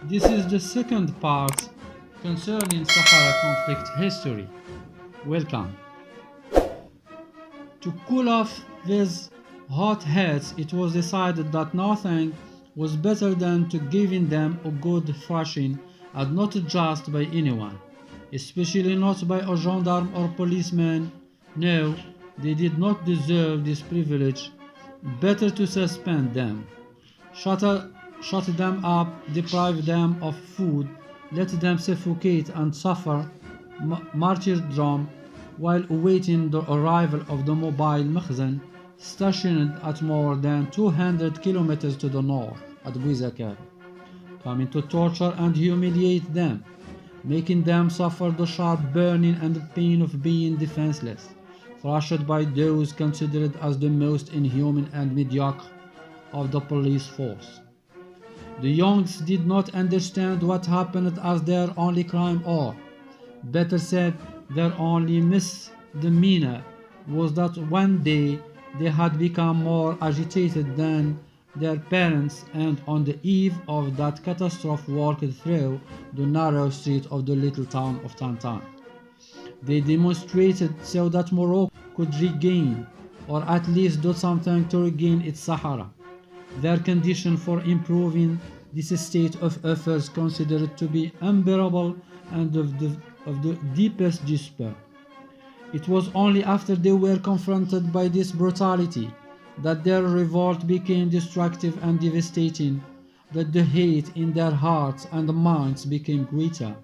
This is the second part concerning Sahara conflict history. Welcome. To cool off these hot heads, it was decided that nothing was better than to giving them a good thrashing, and not just by anyone, especially not by a gendarme or policeman. No, they did not deserve this privilege. Better to suspend them. Shut, shut them up, deprive them of food, let them suffocate and suffer martyrdom while awaiting the arrival of the mobile Makhzen stationed at more than 200 kilometers to the north at Bouizakar, coming to torture and humiliate them, making them suffer the sharp burning and the pain of being defenseless, thrashed by those considered as the most inhuman and mediocre of the police force. The youngs did not understand what happened as their only crime, or, better said, their only misdemeanor was that one day they had become more agitated than their parents, and on the eve of that catastrophe walked through the narrow street of the little town of Tantan. They demonstrated so that Morocco could regain, or at least do something to regain its Sahara. Their condition for improving this state of affairs considered to be unbearable and of the deepest despair. It was only after they were confronted by this brutality that their revolt became destructive and devastating, that the hate in their hearts and minds became greater.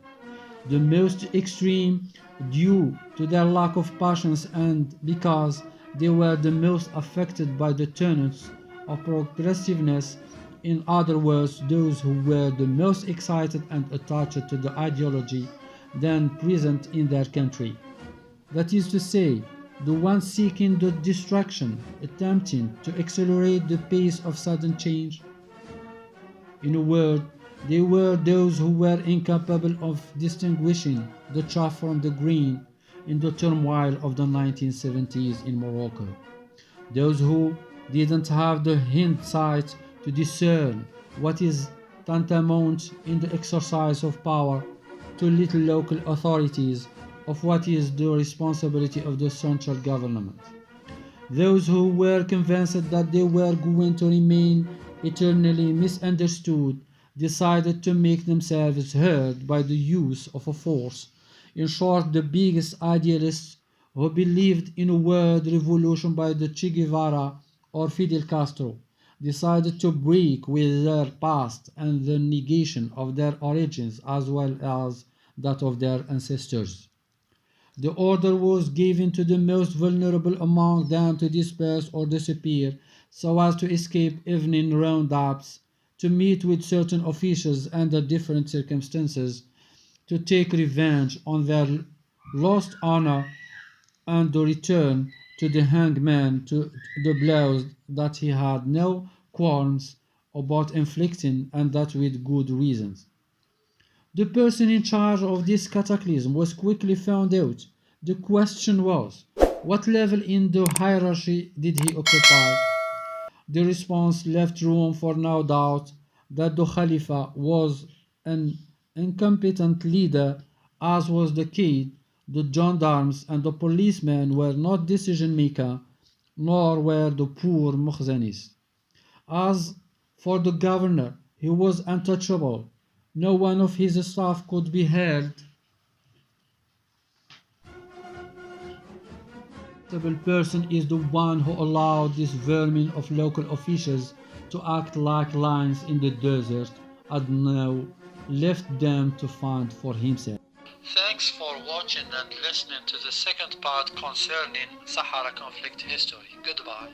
The most extreme due to their lack of patience and because they were the most affected by the tenets of progressiveness, in other words, those who were the most excited and attached to the ideology then present in their country. That is to say, the ones seeking the destruction, attempting to accelerate the pace of sudden change. In a word, they were those who were incapable of distinguishing the chaff from the grain in the turmoil of the 1970s in Morocco. Those who didn't have the hindsight to discern what is tantamount in the exercise of power to little local authorities of what is the responsibility of the central government. Those who were convinced that they were going to remain eternally misunderstood decided to make themselves heard by the use of a force. In short, the biggest idealists who believed in a world revolution by the Che Guevara or Fidel Castro decided to break with their past and the negation of their origins as well as that of their ancestors. The order was given to the most vulnerable among them to disperse or disappear so as to escape evening roundups, to meet with certain officials under different circumstances, to take revenge on their lost honor, and to return to the hangman to the blows that he had no qualms about inflicting, and that with good reasons. The person in charge of this cataclysm was quickly found out. The question was, what level in the hierarchy did he occupy? The response left room for no doubt that the Khalifa was an incompetent leader, as was the kid. The gendarmes and the policemen were not decision makers, nor were the poor Mukhzanis. As for the governor, he was untouchable. No one of his staff could be held. The responsible person is the one who allowed this vermin of local officials to act like lions in the desert and now left them to find for himself. Thanks for watching and listening to the second part concerning Sahara conflict history. Goodbye.